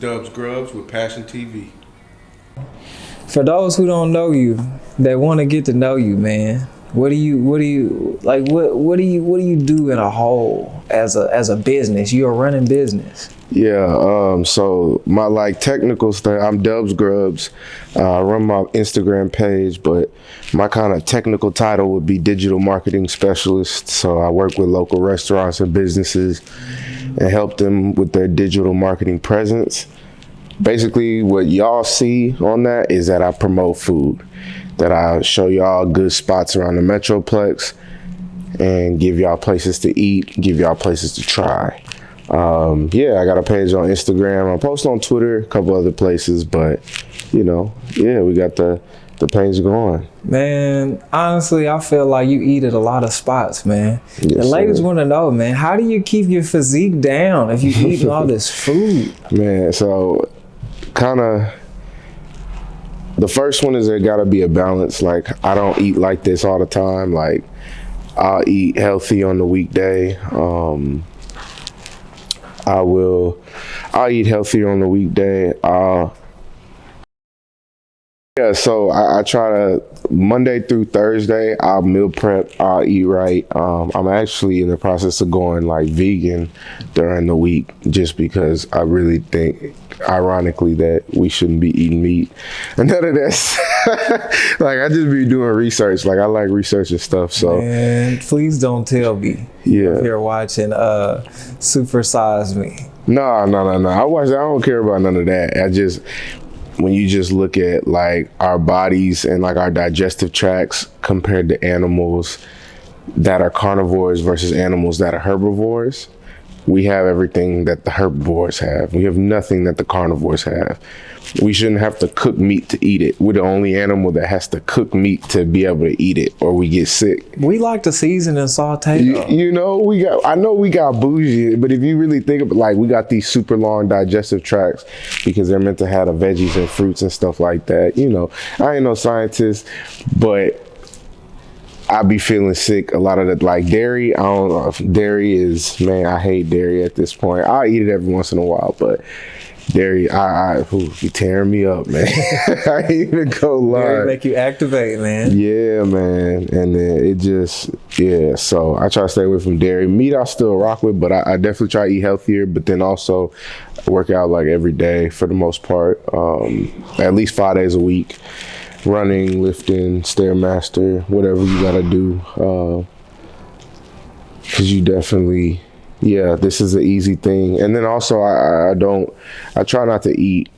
Dubs Grubs with Passion TV. For those who don't know you, that want to get to know you, man, what do you do in a whole as a business? You're a running business. Yeah, so my technical stuff, I'm Dubs Grubs. I run my Instagram page, but my kind of technical title would be digital marketing specialist. So I work with local restaurants and businesses and help them with their digital marketing presence. Basically, what y'all see on that is that I promote food, that I show y'all good spots around the Metroplex and give y'all places to eat, give y'all places to try. Yeah, I got a page on Instagram. I post on Twitter, a couple other places, but we got the page going. Man, honestly, I feel like you eat at a lot of spots, man. Yes, the ladies want to know, man, how do you keep your physique down if you eat all this food? Man, so kind of the first one is there gotta be a balance. Like, I don't eat like this all the time. Like, I'll eat healthy on the weekday. I'll eat healthier on the weekday. So I try to, Monday through Thursday, I'll meal prep, I'll eat right. I'm actually in the process of going vegan during the week, just because I really think, ironically, that we shouldn't be eating meat. And none of that's, I just be doing research. I like researching stuff, so. Man, please don't tell me if you're watching Super Size Me. No. I don't care about none of that. When you just look at our bodies and our digestive tracts compared to animals that are carnivores versus animals that are herbivores, we have everything that the herbivores have. We have nothing that the carnivores have. We shouldn't have to cook meat to eat it. We're the only animal that has to cook meat to be able to eat it, or we get sick. We like to season and saute. I know we got bougie, but if you really think of it, we got these super long digestive tracts because they're meant to have the veggies and fruits and stuff like that. I ain't no scientist, but I be feeling sick a lot of the dairy. I don't know if dairy is, man, I hate dairy at this point. I'll eat it every once in a while, but dairy, you tearing me up, man. I ain't even go lie. Dairy make you activate, man. Yeah, man. And then so I try to stay away from dairy. Meat I still rock with, but I definitely try to eat healthier, but then also work out every day for the most part, at least 5 days a week. Running, lifting, Stairmaster, whatever you gotta do. Cause you definitely, this is an easy thing. And then also I try not to eat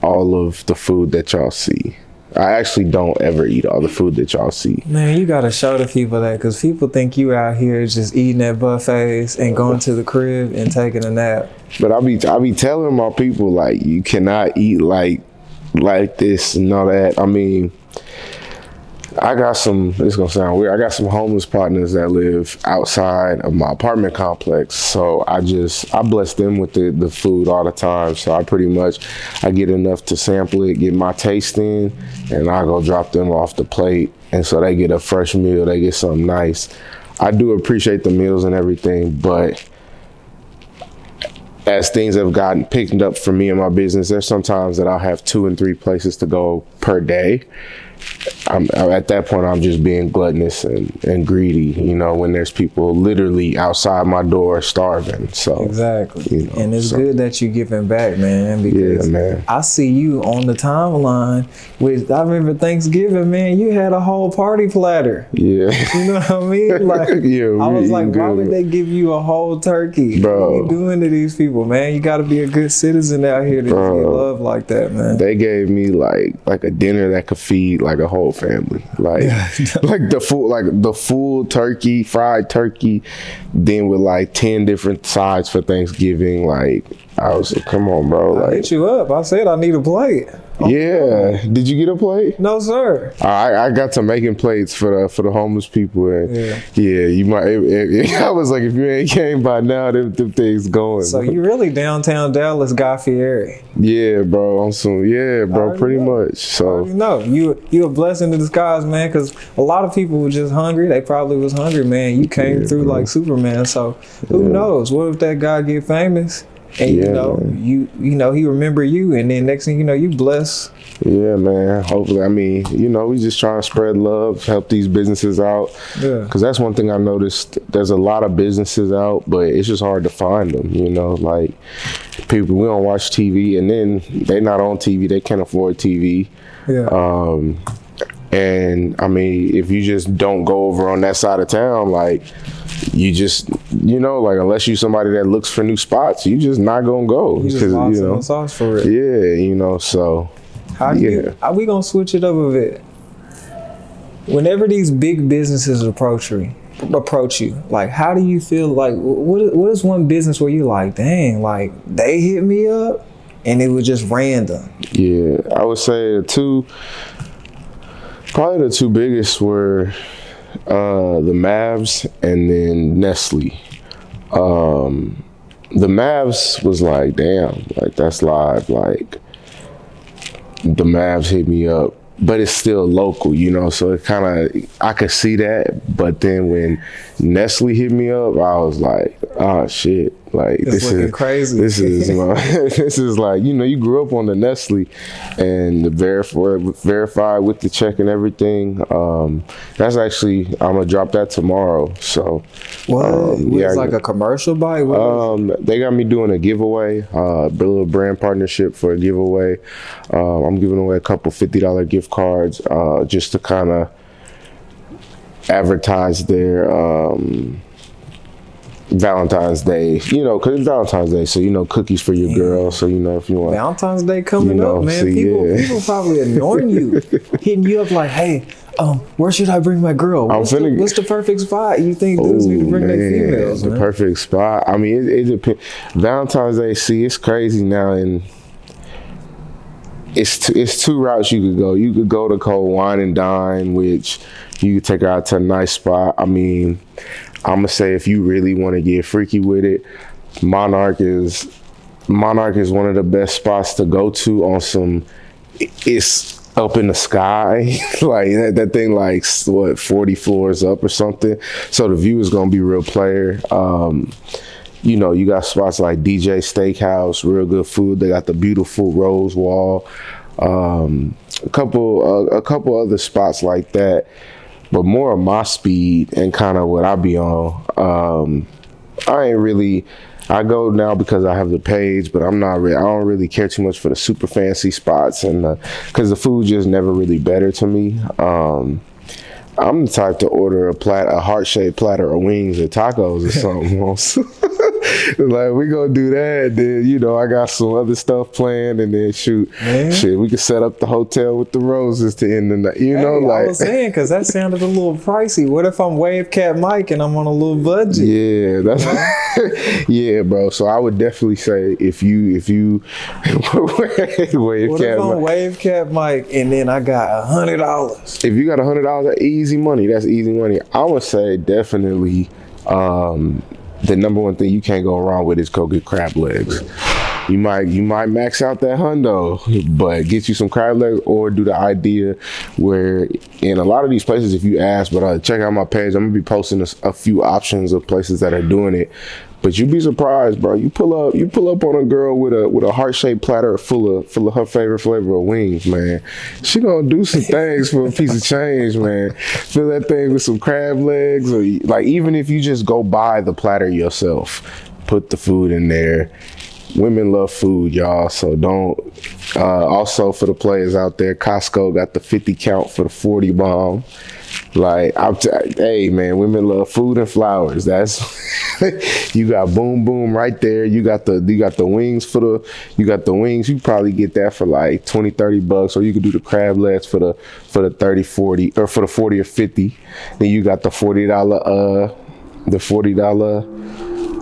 all of the food that y'all see. I actually don't ever eat all the food that y'all see. Man, you gotta show the people that, because people think you out here just eating at buffets and going to the crib and taking a nap. But I be telling my people, you cannot eat like this and all that. I mean, it's gonna sound weird, I got some homeless partners that live outside of my apartment complex, so I bless them with the food all the time. So I get enough to sample it, get my taste in, and I go drop them off the plate, and so they get a fresh meal, they get something nice. I do appreciate the meals and everything, but as things have gotten picked up for me and my business, there's sometimes that I'll have 2 and 3 places to go per day. At that point, I'm just being gluttonous and greedy, when there's people literally outside my door starving. So exactly. And it's good that you're giving back, man, because I see you on the timeline I remember Thanksgiving, man, you had a whole party platter. Yeah. You know what I mean? I was like, why would they give you a whole turkey? Bro. What are you doing to these people, man? You got to be a good citizen out here to get love like that, man. They gave me like a dinner that could feed a whole family, the full turkey, fried turkey, then with 10 different sides for Thanksgiving. I was like, come on, bro. I hit you up. I said I need a plate. Yeah. Did you get a plate? No, sir. I got to making plates for the homeless people. And you might. I was like, if you ain't came by now, them things going. So you really downtown Dallas, Guy Fieri? Yeah, bro. I'm soon. Yeah, bro. Pretty much. So you a blessing in disguise, man. Because a lot of people were just hungry. They probably was hungry, man. You came through like Superman. So who knows? What if that guy get famous? And Yeah, you know, man. you know, he remember you, and then next thing you know, you blessed. Yeah, man. Hopefully, I mean, you know, we just trying to spread love, help these businesses out. Yeah. Because that's one thing I noticed. There's a lot of businesses out, but it's just hard to find them. You know, like people, we don't watch TV, and then they not on TV. They can't afford TV. Yeah. And I mean, if you just don't go over on that side of town, like you just, you know, like unless you somebody that looks for new spots, you just not gonna go. You just lost in the sauce for it. Yeah, you know, so. How do you? Are we gonna switch it up a bit? Whenever these big businesses approach you, like how do you feel? Like what is one business where you like, dang, like they hit me up and it was just random? Yeah, I would say probably the two biggest were the Mavs and then Nestle. The Mavs was like, damn, like that's live, like. The Mavs hit me up, but it's still local, you know, so it kind of, I could see that, but then when Nestle hit me up, I was like, oh shit, like it's this is crazy. This is this is like, you know, you grew up on the Nestle and the verified with the check and everything. That's actually, I'm gonna drop that tomorrow. So what? Yeah, it's like a commercial bike. they got me doing a giveaway, a little brand partnership for a giveaway. I'm giving away a couple $50 gift cards just to kind of advertise their Valentine's Day, you know, because it's Valentine's Day, so, you know, cookies for your girl. So, you know, if you want Valentine's Day coming you know, up, man, see, people probably ignoring you, hitting you up like, hey, where should I bring my girl? What's the perfect spot you think dudes need to bring their females? The perfect spot. I mean, it depends. Valentine's Day, see, it's crazy now, and it's two routes you could go. You could go to cold wine and dine, which you could take her out to a nice spot. I mean, I'm gonna say if you really want to get freaky with it, Monarch is one of the best spots to go to on some. It's up in the sky, like that thing, like what 40 floors up or something. So the view is gonna be real player. You know, you got spots like DJ Steakhouse, real good food. They got the beautiful Rose Wall. A couple other spots like that. But more of my speed and kind of what I be on. I go now because I have the page, but I don't really care too much for the super fancy spots, and because the food just never really better to me. I'm the type to order a heart-shaped platter of wings or tacos or something. Like, we gonna do that, then, you know, I got some other stuff planned, and then shit, we could set up the hotel with the roses to end the night, you know, like. I was saying, because that sounded a little pricey. What if I'm Wave Cat Mike and I'm on a little budget? Yeah, that's yeah, bro. So I would definitely say if you What if I'm Wave Cat Mike and then I got $100? If you got $100, that's easy money. That's easy money. I would say definitely. The number one thing you can't go wrong with is go get crab legs. You might max out that hundo, but get you some crab legs, or do the idea where in a lot of these places, if you ask, but check out my page, I'm gonna be posting a few options of places that are doing it. But you'd be surprised, bro. You pull up on a girl with a heart-shaped platter full of her favorite flavor of wings, man. She gonna do some things for a piece of change, man. Fill that thing with some crab legs, or like even if you just go buy the platter yourself, put the food in there. Women love food, y'all. So don't. Also for the players out there, Costco got the 50 count for the 40 bomb. Like, hey man, women love food and flowers. That's you got boom boom right there. You got the wings you probably get that for like $20-$30, or you could do the crab legs for the $30-$40, or for the 40 or 50. Then you got the $40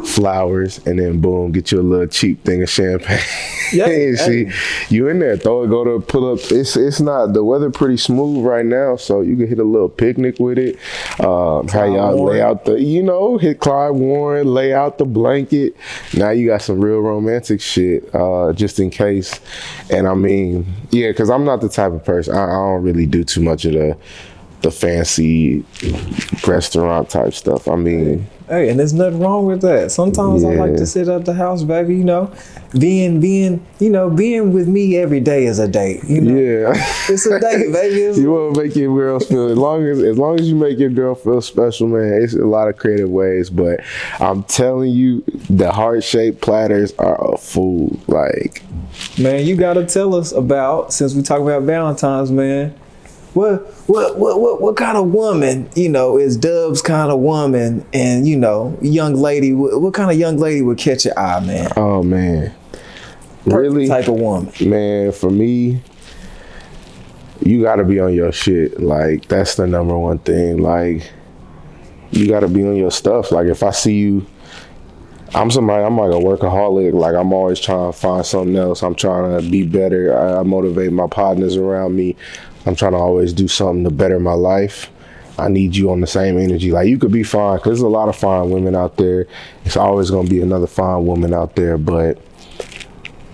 flowers, and then boom, get you a little cheap thing of champagne. Yeah, see, you in there, go to pull up. It's not, the weather pretty smooth right now, so you can hit a little picnic with it. How y'all lay out hit Clyde Warren, lay out the blanket. Now you got some real romantic shit, just in case. And I mean, yeah, because I'm not the type of person, I don't really do too much of the fancy restaurant type stuff. I mean, hey, and there's nothing wrong with that. Sometimes I like Yeah. to sit at the house, baby. You know, being with me every day is a date. You know, yeah. it's a date, baby. It's, You want to make your girl feel as long as you make your girl feel special, man. It's a lot of creative ways, but I'm telling you, the heart-shaped platters are a fool. Like, man, you gotta tell us about, since we talk about Valentine's, man. What kind of woman, you know, is Dub's kind of woman, and you know, young lady? What kind of young lady would catch your eye, man? oh man, Perfect really, type of woman. man. For me, you got to be on your shit. Like, that's the number one thing. Like, you got to be on your stuff. Like, if I see you, I'm like a workaholic. Like, I'm always trying to find something else. I'm trying to be better. I motivate my partners around me. I'm trying to always do something to better my life. I need you on the same energy. Like, you could be fine, because there's a lot of fine women out there. It's always going to be another fine woman out there, but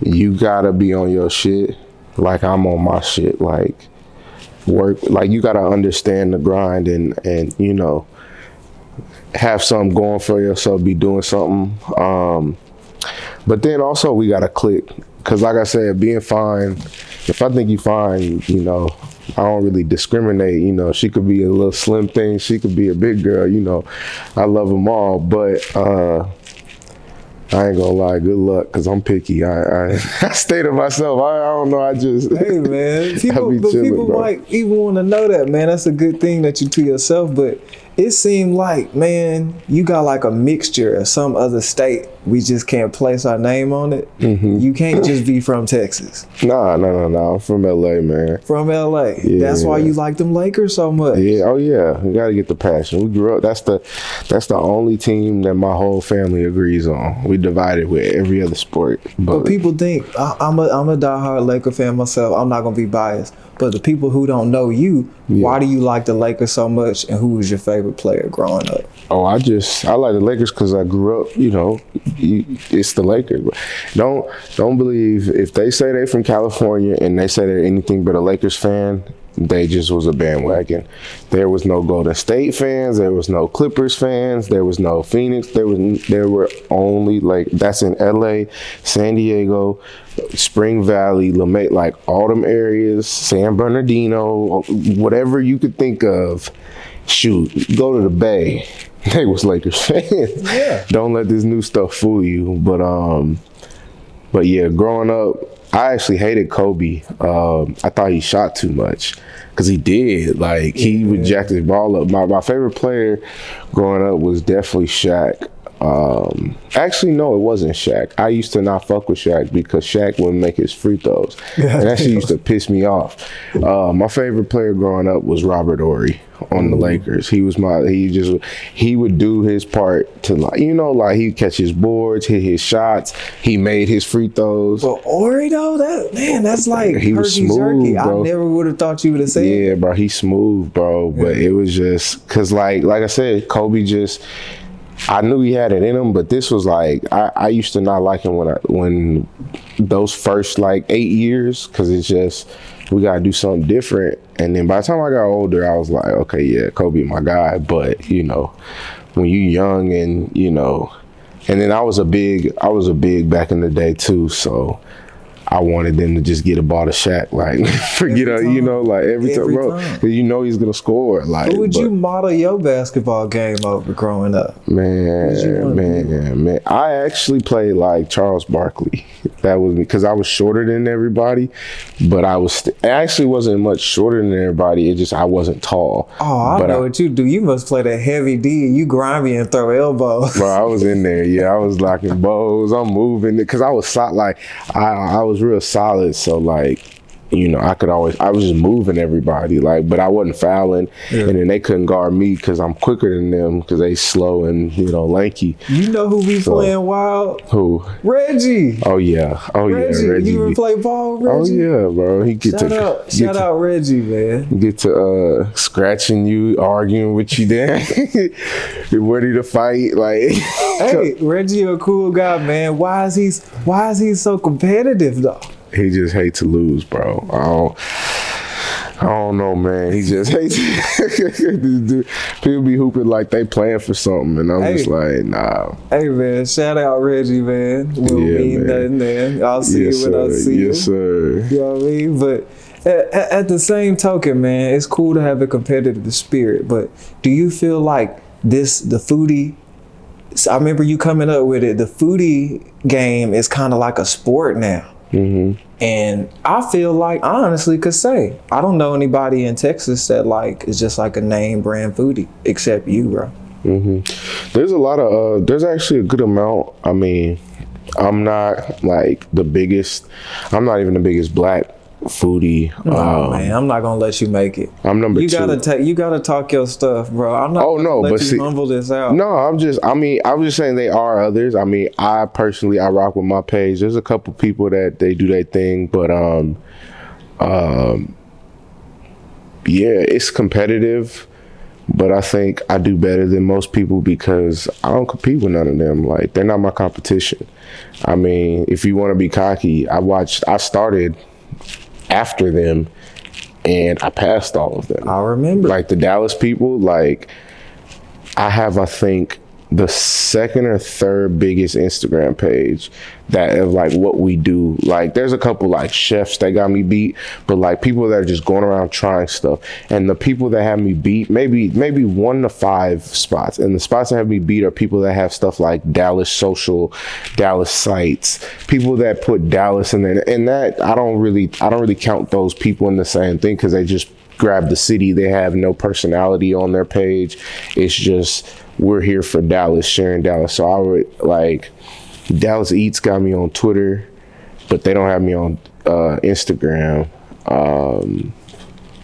you got to be on your shit. Like, I'm on my shit. Like, work. Like, you got to understand the grind and, you know, have something going for yourself, be doing something. But then also we got to click. Because like I said, being fine, if I think you fine, you know, I don't really discriminate. You know, she could be a little slim thing. She could be a big girl. You know, I love them all. But I ain't gonna lie, good luck, because I'm picky. I stay to myself. I don't know. I just... Hey, man. People bro. might even want to know that, man. That's a good thing that you to yourself, but it seemed like, man, you got like a mixture of some other state. We just can't place our name on it. Mm-hmm. You can't just be from Texas. Nah. I'm from LA, man. From LA. Yeah. That's why you like them Lakers so much. Yeah, oh yeah. We gotta get the passion. We grew up. That's the only team that my whole family agrees on. We divided with every other sport. But people think I'm a diehard Laker fan myself. I'm not gonna be biased. But the people who don't know you, why do you like the Lakers so much, and who was your favorite player growing up? Oh, I like the Lakers because I grew up, you know, it's the Lakers. Don't believe if they say they're from California and they say they're anything but a Lakers fan, they just was a bandwagon. There was no Golden State fans, there was no Clippers fans, there was no Phoenix. There were only, like, that's in LA, San Diego, Spring Valley, LaMay, like all them areas, San Bernardino, whatever you could think of. Shoot, go to the Bay. They was Lakers fans. Yeah. Don't let this new stuff fool you. But yeah, growing up, I actually hated Kobe. I thought he shot too much, because he did. Like, he would jack his ball up. My favorite player growing up was definitely Shaq. Actually, no, it wasn't Shaq. I used to not fuck with Shaq because Shaq wouldn't make his free throws. And that shit used to piss me off. My favorite player growing up was Robert Horry on the Lakers. He would do his part to, like, you know, like, he'd catch his boards, hit his shots, he made his free throws. But Horry though, that's like He was herky smooth, jerky. bro. I never would have thought you would have said. Yeah, bro, he's smooth, bro. But it was just because, like I said, Kobe just, I knew he had it in him, but this was like, I used to not like him when those first like 8 years, because it's just, we gotta do something different. And then by the time I got older, I was like, okay, yeah, Kobe my guy. But you know, when you young and, you know, and then I was a big back in the day too, so I wanted them to just get a ball to Shaq, like, forget it, you know, like every time, bro, you know he's gonna score. Like, who would you model your basketball game over growing up? Man, I actually played like Charles Barkley. That was me, because I was shorter than everybody, but I actually wasn't much shorter than everybody. It just, I wasn't tall. Oh, I know what you do. You must play that heavy D, and you grimy and throw elbows. Bro, I was in there. Yeah, I was locking bows. I'm moving because I was like, I was real solid. So like, you know, I was just moving everybody, like, but I wasn't fouling. And then they couldn't guard me because I'm quicker than them, because they slow and, you know, lanky. You know who be playing wild? Who? Reggie. Oh yeah. Reggie. You ever play ball with Reggie? Oh yeah, bro. He Shout out Reggie, man. Get to scratching you, arguing with you there. Ready to fight, like. Hey, Reggie a cool guy, man. Why is he so competitive though? He just hates to lose, bro. I don't know, man. He just hates it. People be hooping like they playing for something, and I'm just like, nah. Hey, man, shout out Reggie, man. Will mean nothing, man. I'll see you when I see you. Yes, sir. You know what I mean? But at the same token, man, it's cool to have a competitive spirit. But do you feel like the foodie? I remember you coming up with it. The foodie game is kind of like a sport now. Mm-hmm. And I feel like, I honestly could say, I don't know anybody in Texas that like is just like a name brand foodie except you, bro. Mm-hmm. There's a lot of, there's actually a good amount. I mean, I'm not like the biggest, I'm not even the biggest black foodie. No, man, I'm not gonna let you make it. I'm number two. You gotta talk your stuff, bro. I'm not gonna let you humble this out. No, I'm just saying they are others. I mean, I personally, I rock with my page. There's a couple people that they do their thing, but yeah, it's competitive, but I think I do better than most people because I don't compete with none of them. Like, they're not my competition. I mean, if you want to be cocky, I started after them and I passed all of them. I remember. Like the Dallas people, like I have, I think, the second or third biggest Instagram page that of like what we do. Like there's a couple like chefs that got me beat, but like people that are just going around trying stuff. And the people that have me beat, maybe 1 to 5 spots. And the spots that have me beat are people that have stuff like Dallas social, Dallas sites, people that put Dallas in there. And that I don't really count those people in the same thing because they just grab the city. They have no personality on their page. It's just, we're here for Dallas, sharing Dallas. So I would like, Dallas Eats got me on Twitter, but they don't have me on Instagram.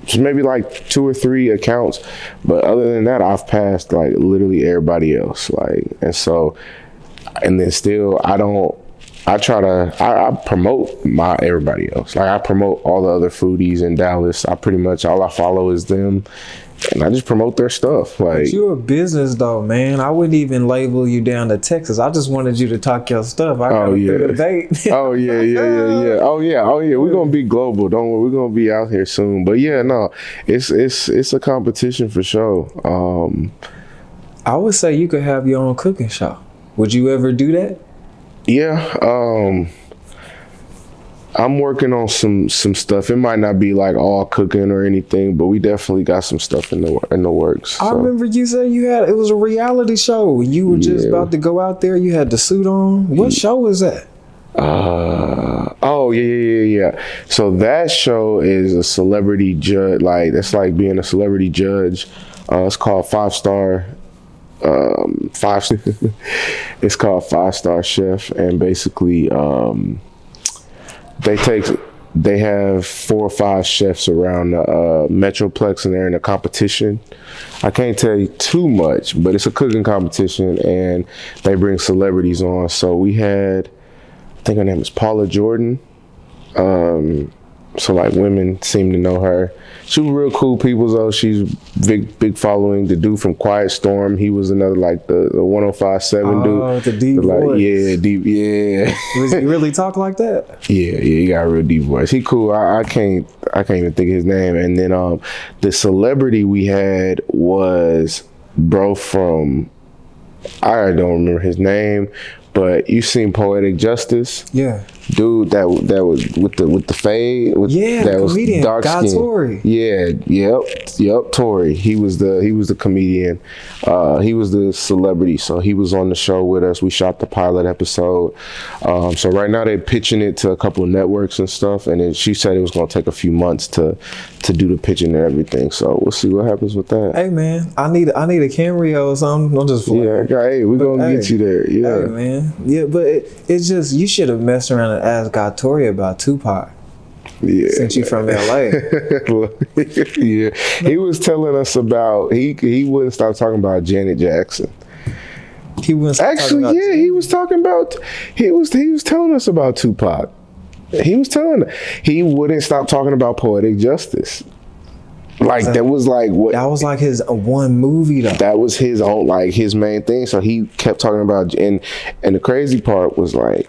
So maybe like 2 or 3 accounts, but other than that, I've passed like literally everybody else. Like, and so, and then still, I promote everybody else. Like I promote all the other foodies in Dallas. Pretty much all I follow is them. And I just promote their stuff. Like, but you're a business though, man. I wouldn't even label you down to Texas. I just wanted you to talk your stuff. I got a debate. Oh yeah. Oh yeah. We're gonna be global. Don't worry. We're gonna be out here soon. But yeah, no, it's a competition for sure. I would say you could have your own cooking shop. Would you ever do that? Yeah. I'm working on some stuff. It might not be like all cooking or anything, but we definitely got some stuff in the works. So. I remember you said it was a reality show. You were just about to go out there. You had the suit on. What show was that? Oh yeah. So that show is a celebrity judge. Like that's like being a celebrity judge. It's called 5 Star. It's called 5 Star Chef, and basically they have 4 or 5 chefs around the Metroplex, and they're in a competition. I can't tell you too much, but it's a cooking competition, and they bring celebrities on. So we had, I think her name is Paula Jordan. So like women seem to know her. She was real cool people though. She's big following. The dude from Quiet Storm, he was another like the 105.7 dude. Oh, the deep voice. Like, yeah, deep, yeah. Does he really talk like that? Yeah, he got a real deep voice. He cool. I can't even think of his name. And then the celebrity we had was bro from, I don't remember his name, but you seen Poetic Justice? Yeah. Dude that was with the fade, that was comedian, dark skin. Tory. Yeah, yep, Tory. He was the comedian. He was the celebrity, so he was on the show with us. We shot the pilot episode. So right now they're pitching it to a couple of networks and stuff, and then she said it was gonna take a few months to do the pitching and everything. So we'll see what happens with that. Hey man, I need a cameo or something. I'm just yeah. Hey, we're gonna get you there. Yeah, hey, man. Yeah, but it's just you should have messed around and asked Tori about Tupac. Yeah, since you from LA. Yeah, he was telling us about he wouldn't stop talking about Janet Jackson. He was actually he was talking about he was telling us about Tupac. He wouldn't stop talking about Poetic Justice. Like that was like what that was like his one movie though. That was his own, like his main thing. So he kept talking about, and the crazy part was like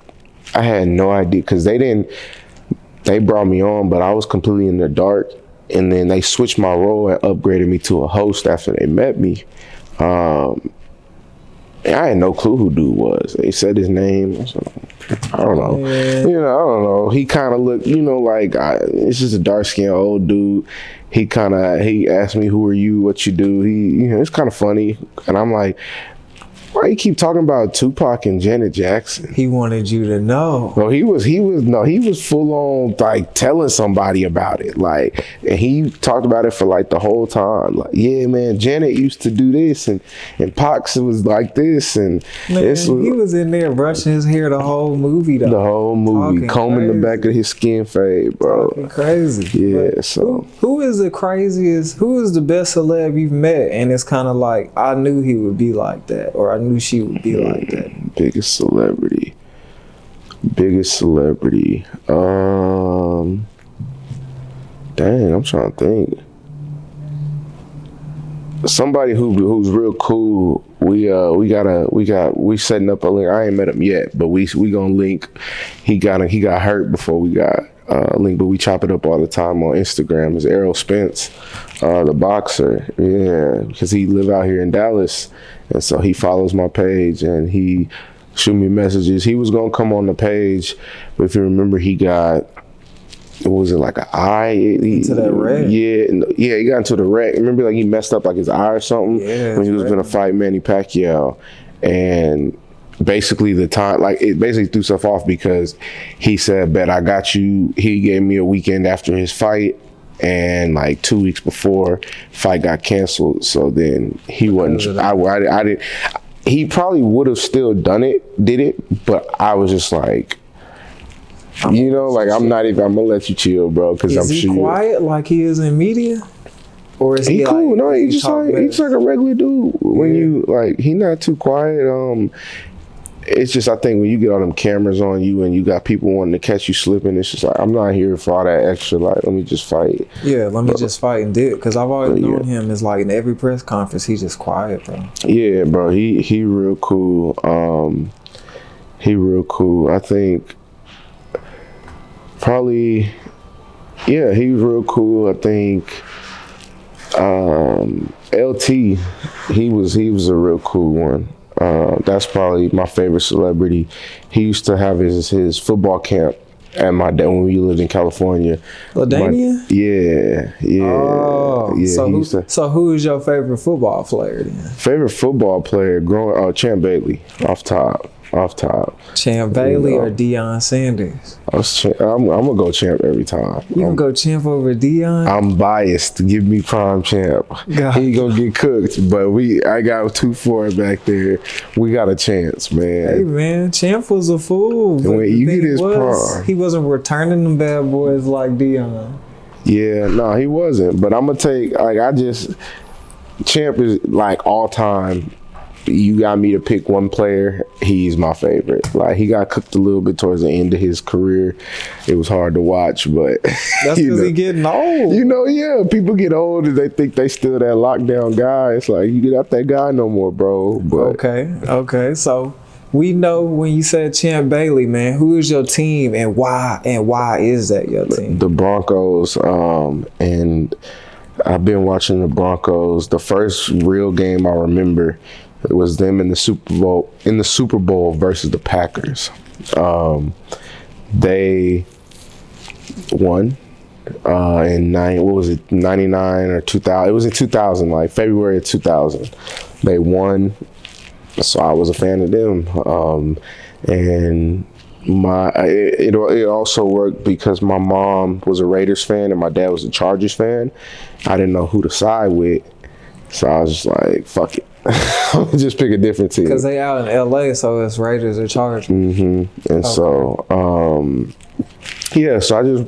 I had no idea because they brought me on, but I was completely in the dark, and then they switched my role and upgraded me to a host after they met me. And I had no clue who dude was. They said his name. So, I don't know. Yeah. You know, I don't know. He kind of looked, you know, like it's just a dark skinned old dude. He asked me, "Who are you? What you do?" It's kind of funny, and I'm like, why you keep talking about Tupac and Janet Jackson? He wanted you to know. Well, he was full on like telling somebody about it. Like, and he talked about it for like the whole time. Like, yeah, man, Janet used to do this and Pox was like this and man, he was in there brushing his hair the whole movie though. The whole movie, combing the back of his skin fade, bro. Talking crazy. Yeah, but so who is the craziest, who is the best celeb you've met? And it's kind of like, I knew he would be like that, or I knew she would be like that. Biggest celebrity. Dang, I'm trying to think. Somebody who's real cool. We setting up a link. I ain't met him yet, but we gonna link. He got hurt before we got link, but we chop it up all the time on Instagram. Is Errol Spence, the boxer? Yeah, because he live out here in Dallas, and so he follows my page and he shoot me messages. He was gonna come on the page, but if you remember, he got. What was it, like an eye? Into that wreck? Yeah, he got into the wreck. Remember, like he messed up like his eye or something when he was gonna fight Manny Pacquiao, and basically the time, like it basically threw stuff off because he said, "Bet I got you." He gave me a weekend after his fight, and like 2 weeks before, fight got canceled. So then he wasn't. I didn't. He probably would have still did it, but I was just like. I'm gonna let you chill, bro, because I'm sure. Is he quiet like he is in media? Or is he cool? Like, no, he's like a regular dude. When you like, he not too quiet. It's just, I think when you get all them cameras on you and you got people wanting to catch you slipping, it's just like, I'm not here for all that extra, like, let me just fight. Yeah, let me just fight and dip. Because I've always known him as like in every press conference, he's just quiet, bro. Yeah, bro, he real cool. He real cool. I think probably, yeah, he was real cool. I think LT, he was a real cool one. That's probably my favorite celebrity. He used to have his football camp at my dad when we lived in California. LaDania? Yeah. Oh, yeah. So who is your favorite football player then? Favorite football player Champ Bailey, off top. Champ Bailey or Deion Sanders? I'm gonna go Champ every time. You gonna go Champ over Deion? I'm biased. Give me prime Champ. God. He gonna get cooked, but I got 2-4 back there. We got a chance, man. Hey man, Champ was a fool. When you get his prime, he wasn't returning them bad boys like Deion. Yeah, no, he wasn't. But I'm gonna take Champ is like all time. You got me to pick one player, he's my favorite. Like, he got cooked a little bit towards the end of his career. It was hard to watch, but that's because he getting old. Yeah, people get old and they think they still that lockdown guy. It's like, you get out that guy no more, bro. But okay. So we know when you said Champ Bailey, man, who is your team and why? And why is that your team? The Broncos, and I've been watching the Broncos. The first real game I remember, it was them in the Super Bowl versus the Packers. They won in 99 or 2000. It was in 2000, like February of 2000. They won, so I was a fan of them. And it also worked because my mom was a Raiders fan and my dad was a Chargers fan. I didn't know who to side with, so I was just like, fuck it. Just pick a different team. Because they out in LA, so it's Raiders or Chargers. Mm-hmm. And so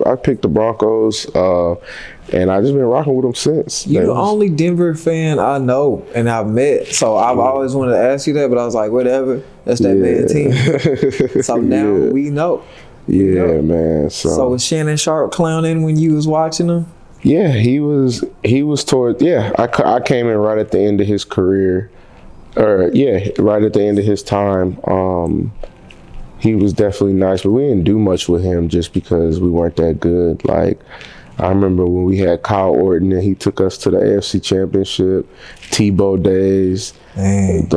I picked the Broncos, and I just been rocking with them since. You're the only Denver fan I know and I've met. So I've always wanted to ask you that, but I was like, whatever. That's that man team. So now we know. Man. So was Shannon Sharp clowning when you was watching him? Yeah, he was toward. Yeah, I came in right at the end of his career, right at the end of his time. He was definitely nice, but we didn't do much with him just because we weren't that good. Like, I remember when we had Kyle Orton and he took us to the AFC Championship, Tebow days. Dang.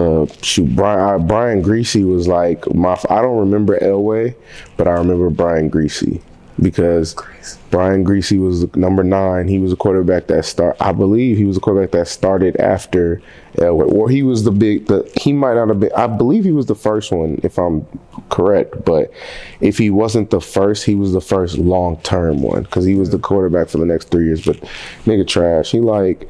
Brian Greasy was like I don't remember Elway, but I remember Brian Greasy because Brian Greasy was number 9. He was a quarterback that I believe he was a quarterback that started after Elway, or he was he might not have been. I believe he was the first one, if I'm correct. But if he wasn't the first, he was the first long-term one because he was the quarterback for the next 3 years. But nigga trash. He like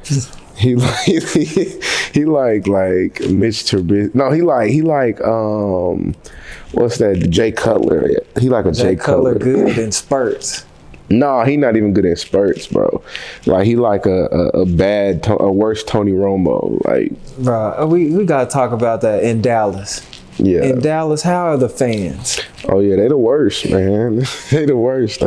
Mitch Trubisky. No, he like what's that? Jay Cutler. He like a Jay Cutler. Good in spurts. No, he not even good in spurts, bro. Like he like a worse Tony Romo. Like, bro, we gotta talk about that in Dallas. Yeah. In Dallas, how are the fans? Oh yeah, they the worst, man. They the worst.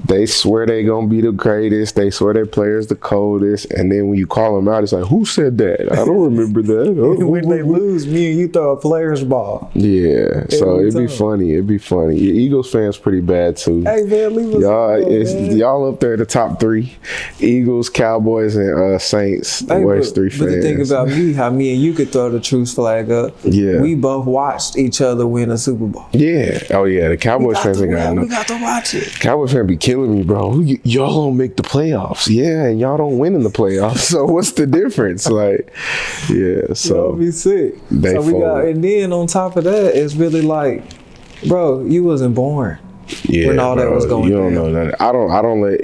They swear they gonna be the greatest. They swear their players the coldest. And then when you call them out, it's like, who said that? I don't remember that. When they lose, me and you throw a player's ball. Yeah. So it'd be funny. It'd be funny. Your Eagles fans pretty bad too. Hey man, leave us alone, y'all up there, the top 3. Eagles, Cowboys, and Saints. The worst 3 fans. But the thing about me, how me and you could throw the truce flag up. Yeah. We both watched each other win a Super Bowl. Yeah. Oh yeah. The Cowboys fans ain't got We got to watch it. Cowboys fans be killing me, bro. Y'all don't make the playoffs. Yeah, and y'all don't win in the playoffs. So what's the difference? Like, yeah. So that'll be sick. They fold. And then on top of that, it's really like, bro, you wasn't born when all that was going on. You don't know nothing. I don't let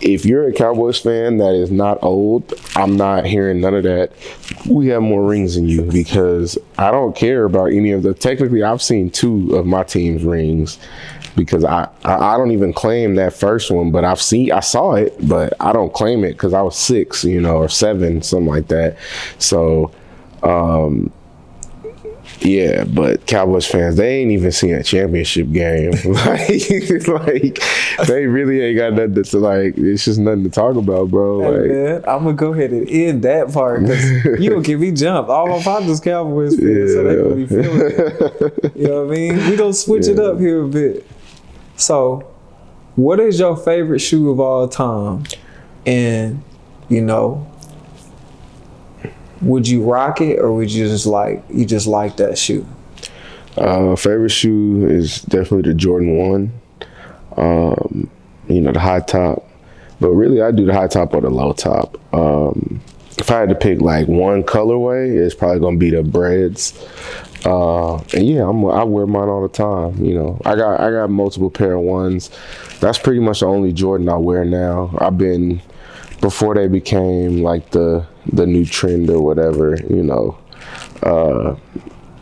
if you're a Cowboys fan that is not old, I'm not hearing none of that. We have more rings than you because I don't care about any of the. Technically, I've seen 2 of my team's rings because I don't even claim that first one, but I saw it, but I don't claim it because I was 6, or 7, something like that. So, yeah, but Cowboys fans, they ain't even seen a championship game. like they really ain't got nothing to like. It's just nothing to talk about, bro. Hey, man, I'm gonna go ahead and end that part because you gonna get me jumped. All my partners Cowboys fans, so they gonna be feeling it. You know what I mean? We gonna switch it up here a bit. So, what is your favorite shoe of all time? And would you rock it or would you just like that shoe? Favorite shoe is definitely the Jordan 1. The high top. But really I do the high top or the low top. If I had to pick like one colorway, it's probably gonna be the Breads. And yeah, I wear mine all the time. I got multiple pair of ones. That's pretty much the only Jordan I wear now. Before they became like the new trend or whatever,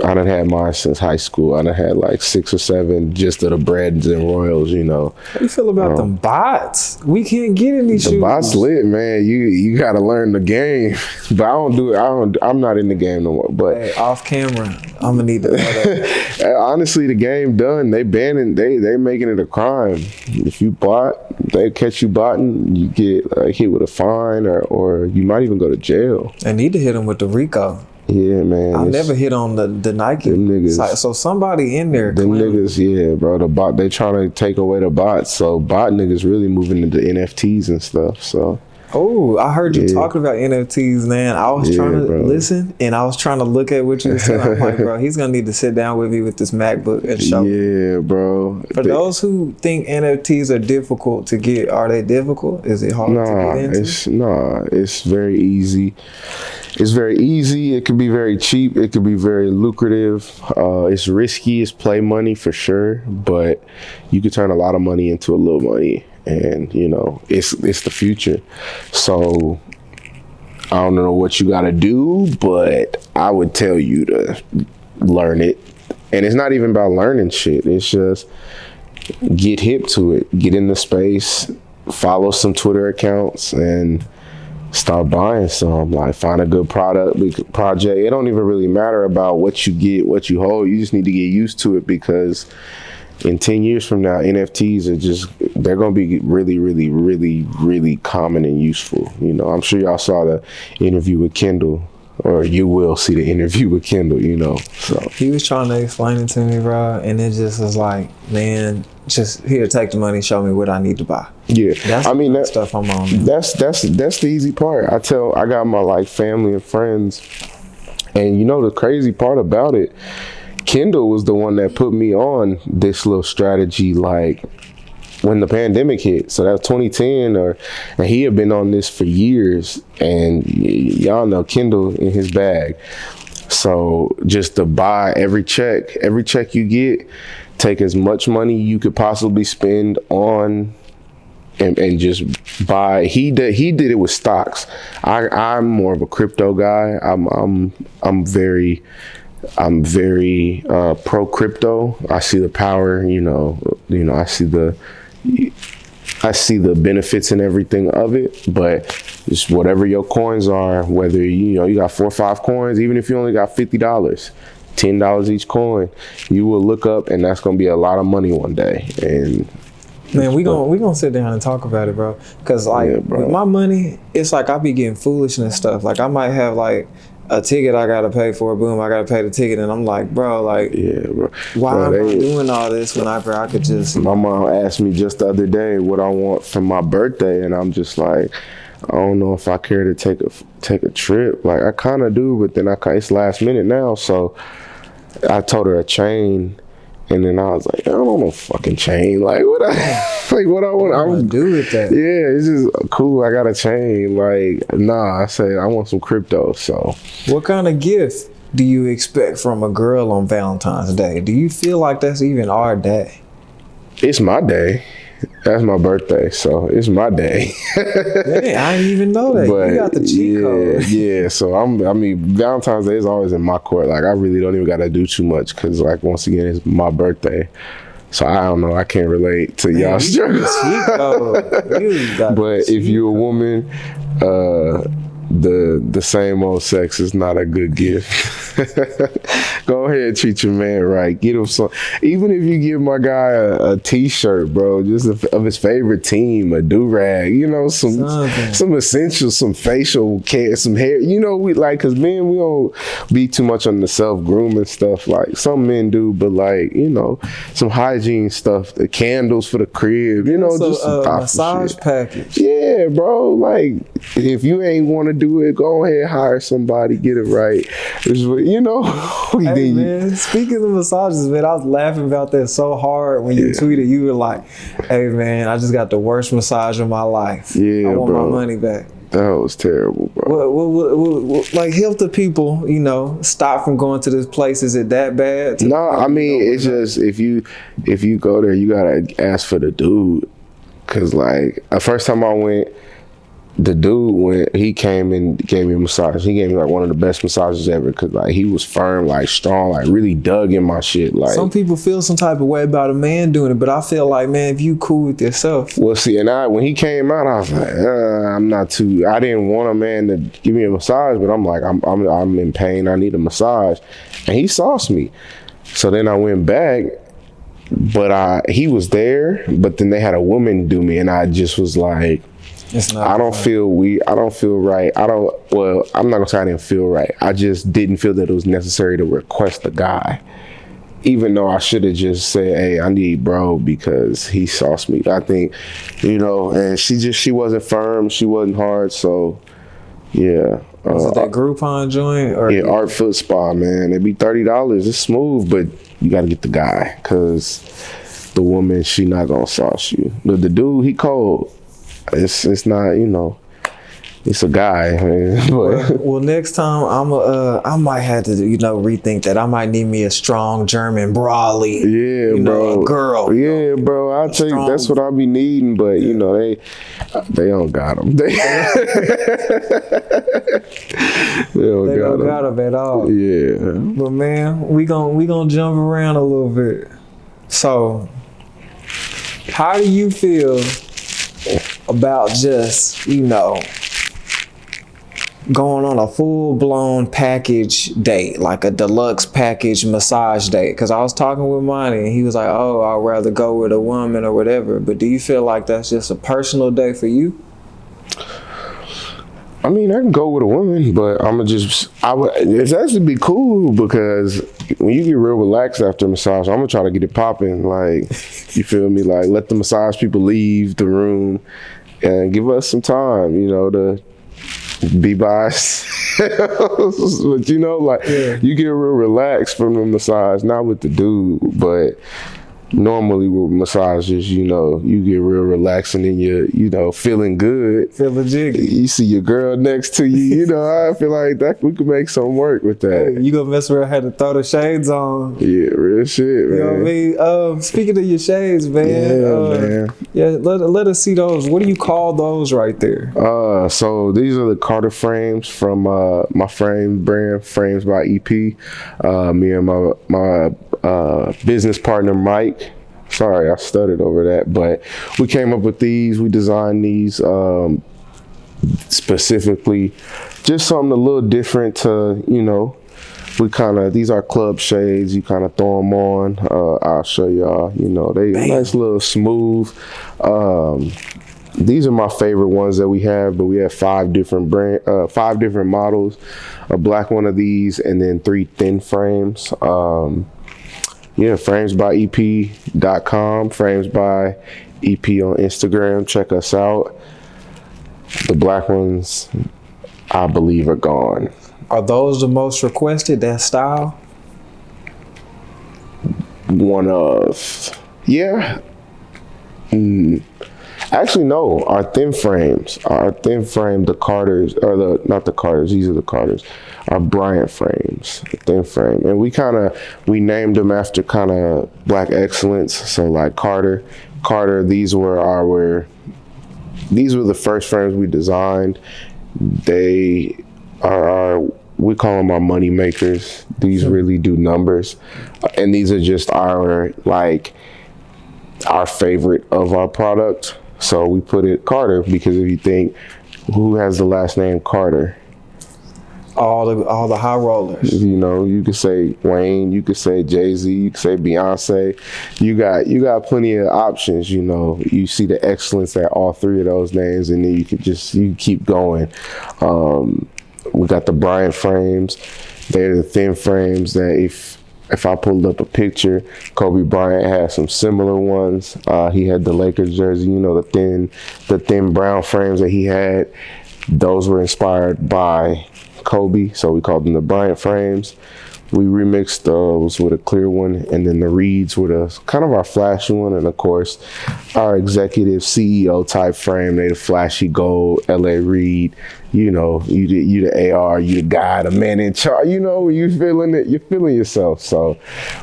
I done had mine since high school. I done had like 6 or 7 just of the Breads and Royals, How you feel about them bots? We can't get any shoes. The bots lit, man. You gotta learn the game. But I don't do it. I'm not in the game no more. But hey, off camera, I'm gonna need to know that. Honestly, the game done. They banning. They making it a crime. If you bot, they catch you botting, you get hit with a fine, or you might even go to jail. They need to hit them with the RICO. Yeah, man. I never hit on the Nike site. So somebody in there. Them niggas, yeah, bro. The bot, they trying to take away the bots. So bot niggas really moving into NFTs and stuff. So. Oh, I heard you talking about NFTs, man. I was trying to listen and I was trying to look at what you were saying. I'm like, bro, he's gonna need to sit down with me with this MacBook and show me. Yeah, bro. For those who think NFTs are difficult to get, are they difficult? Is it hard to get into? It's very easy. It's very easy. It could be very cheap. It could be very lucrative. It's risky. It's play money for sure, but you could turn a lot of money into a little money, and it's the future. So I don't know what you got to do, but I would tell you to learn it. And it's not even about learning shit. It's just get hip to it. Get in the space. Follow some Twitter accounts and start buying some. Like, find a good project. It don't even really matter about what you get, what you hold. You just need to get used to it, because in 10 years from now, NFTs they're going to be really, really, really, really common and useful. I'm sure y'all saw the interview with Kendall or you will see the interview with Kendall, you know. So He was trying to explain it to me, bro, and it just was like, man, just here, take the money, show me what I need to buy. yeah, That's that stuff I'm on. That's the easy part. I got my like family and friends, and you know the crazy part about it, Kendall was the one that put me on this little strategy, like when the pandemic hit. So that was 2010, and he had been on this for years, and y'all know Kendall in his bag. So just to buy every check you get, take as much money you could possibly spend on and just buy. He did it with stocks. I'm more of a crypto guy. I'm very pro crypto. I see the power, you know, I see the benefits and everything of it, but just whatever your coins are, whether you got 4 or 5 coins, even if you only got $50, $10 each coin, you will look up and that's gonna be a lot of money one day. And man, we gonna sit down and talk about it, bro. Cause like with my money, it's like I be getting foolish and stuff. Like I might have like a ticket I gotta pay for, boom, I gotta pay the ticket, and I'm like, bro, like, yeah, bro. Why am I doing all this when I could just? My mom asked me just the other day what I want for my birthday, and I'm just like, I don't know if I care to take a trip. Like I kind of do, but then it's last minute now, so I told her a chain. And then I was like, I don't want no fucking chain. Like what I want. I would do with that. Yeah, it's just cool. I got a chain. Like, nah, I said I want some crypto. So what kind of gift do you expect from a girl on Valentine's Day? Do you feel like that's even our day? It's my day. That's my birthday, so it's my day. Man, I didn't even know that. But you got the cheat code. Yeah. So Valentine's Day is always in my court. Like I really don't even got to do too much because, like, once again, it's my birthday. So I don't know. I can't relate to y'all struggle. But if you're a woman, the same old sex is not a good gift. Go ahead and treat your man right. Get him some. Even if you give my guy a t-shirt, bro, just of his favorite team, a do-rag, you know, some essentials, some facial care, some hair. You know, we like, cause men, we don't be too much on the self-grooming stuff like some men do, but like, you know, some hygiene stuff, the candles for the crib, you know, just some massage shit. Package. Yeah, bro. Like, if you ain't want to do it, go ahead, hire somebody, get it right. You know. Hey man, speaking of massages, man, I was laughing about that so hard when you tweeted. You were like, "Hey man, I just got the worst massage of my life. Yeah, I want bro. my money back." That was terrible, bro. What, like, help the people, you know, stop from going to this place. Is it that bad? No, I mean, it's just if you go there, you gotta ask for the dude, cause like the first time I went. The dude, when he came and gave me a massage, he gave me like one of the best massages ever because like he was firm, like strong, like really dug in my shit. Like some people feel some type of way about a man doing it, but I feel like, man, if you cool with yourself. Well, see, and when he came out, I was like, I'm not too. I didn't want a man to give me a massage, but I'm like, I'm in pain. I need a massage, and he sauced me. So then I went back, but he was there, but then they had a woman do me, and I just was like. I don't feel right. Well, I'm not gonna say I didn't feel right. I just didn't feel that it was necessary to request a guy. Even though I should have just said, hey, I need bro because he sauced me. I think, you know, and she wasn't firm, she wasn't hard, so yeah. Was it that Groupon joint? Or yeah, Art Foot Spa, man. It'd be $30. It's smooth, but you gotta get the guy because the woman, she not gonna sauce you. But the dude, he cold. It's not, you know, it's a guy. Man. Well, next time I might have to, you know, rethink that. I might need me a strong German brawly. Yeah, bro. A girl. Yeah, bro. I'll tell you, that's what I'll be needing. But you know, they don't got them. They don't got them at all. Yeah. But man, we gonna jump around a little bit. So, how do you feel about just, you know, going on a full-blown package date, like a deluxe package massage date? Because I was talking with Monty and he was like, oh, I'd rather go with a woman or whatever. But do you feel like that's just a personal day for you? I mean, I can go with a woman, but it's actually be cool because when you get real relaxed after a massage, I'm gonna try to get it popping. Like, you feel me? Like, let the massage people leave the room and give us some time, to be by ourselves. But you get real relaxed from the massage, not with the dude, but normally with massages, you get real relaxed and then you're, feeling good. Feeling jiggy. You see your girl next to you, I feel like that we could make some work with that. Hey, you gonna mess around, had to throw the shades on. Yeah, real shit, man. You know what I mean? Speaking of your shades, man. Man. Yeah, let us see those. What do you call those right there? So these are the Carter frames from my frame brand, Frames by EP. Me and my business partner Mike. Sorry, I stuttered over that, but we came up with these. We designed these specifically, just something a little different to, these are club shades. You kind of throw them on. I'll show y'all. They nice little smooth. These are my favorite ones that we have, but we have 5 different models. A black one of these, and then 3 thin frames. framesbyep.com, Frames by EP on Instagram. Check us out. The black ones, I believe, are gone. Are those the most requested, that style? One of, yeah. Actually, no. Our thin frame, the Carters, not the Carters, these are the Carters. Our Bryant frames, thin frame. And we named them after kind of Black excellence. So like Carter, these were the first frames we designed. They we call them our money makers. These really do numbers. And these are just our favorite of our product. So we put it Carter because if you think, who has the last name Carter? All the high rollers. You could say Wayne, you could say Jay-Z, you could say Beyonce. You got plenty of options. You see the excellence at all 3 of those names, and then you keep going. We got the Bryant frames. They're the thin frames that if I pulled up a picture, Kobe Bryant had some similar ones. He had the Lakers jersey, the thin brown frames that he had. Those were inspired by Kobe, so we called them the Bryant frames. We remixed those with a clear one, and then the Reeds with a kind of our flashy one, and of course our executive CEO type frame. They the flashy gold LA Reed. You the AR, you the guy, the man in charge. You feeling it, you're feeling yourself. So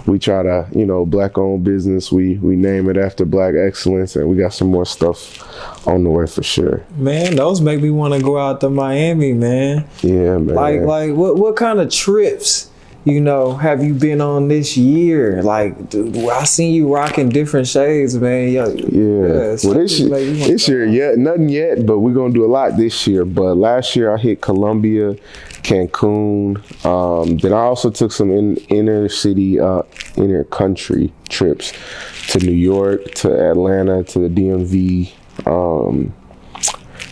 we try to, Black owned business. We name it after Black excellence, and we got some more stuff on the way for sure. Man, those make me want to go out to Miami, man. Yeah, man. Like what kind of trips, have you been on this year? Like, dude, I seen you rocking different shades, man. Yeah. Well, this year, nothing yet, but we're gonna do a lot this year. But last year I hit Colombia, Cancun. Then I also took some inner country trips to New York, to Atlanta, to the DMV.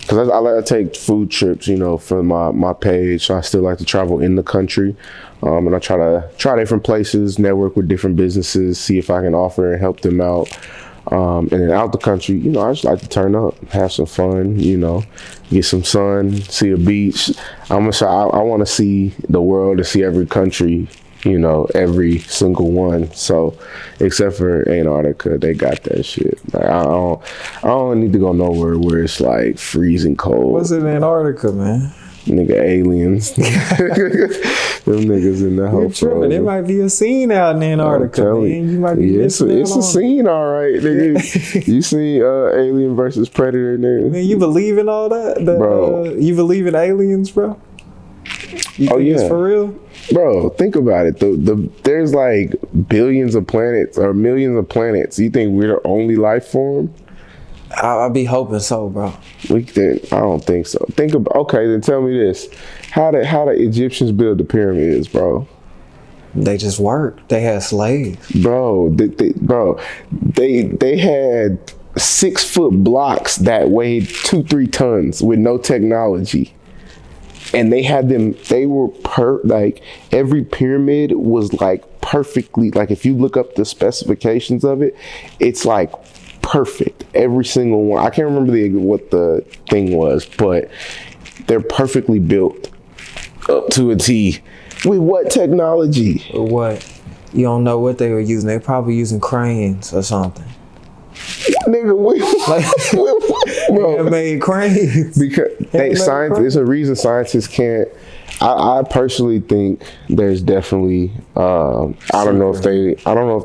Because I like to take food trips, for my page. So I still like to travel in the country. And I try different places, network with different businesses, see if I can offer and help them out. And then out the country, I just like to turn up, have some fun, get some sun, see a beach. I want to see the world and see every country, every single one. So, except for Antarctica, they got that shit. Like, I don't need to go nowhere where it's like freezing cold. What's in Antarctica, man? Nigga, aliens. Them niggas in the house. There might be a scene out in Antarctica, man. You might be it's a scene, all right, nigga. You seen Alien versus Predator, nigga? Man, you believe in all that? Bro. You believe in aliens, bro? You think it's for real? Bro, think about it. There's like billions of planets or millions of planets. You think we're the only life form? I'll be hoping so, bro. I don't think so. Okay, then tell me this: how the Egyptians build the pyramids, bro? They just worked. They had slaves, bro. They had 6-foot blocks that weighed 2-3 tons with no technology. and they were like every pyramid was like perfectly, like if you look up the specifications of it, it's like perfect. Every single one. I can't remember what the thing was, but they're perfectly built up to a T. With what technology? What? You don't know what they were using. They're probably using cranes or something. Nigga, Bro, made cranes. Because there's a reason scientists can't. I personally think there's definitely I don't know if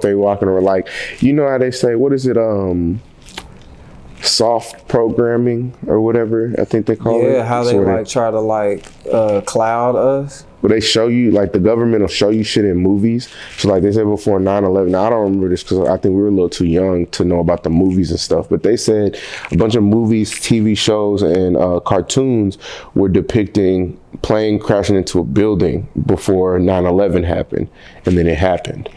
they walking around like, you know how they say, what is it, soft programming or whatever I think they call it. Yeah, how they like try to like cloud us. But they show you, like the government will show you shit in movies. So like they said before 9/11, now I don't remember this because I think we were a little too young to know about the movies and stuff, but they said a bunch of movies, TV shows, and cartoons were depicting plane crashing into a building before 9/11 happened, and then it happened.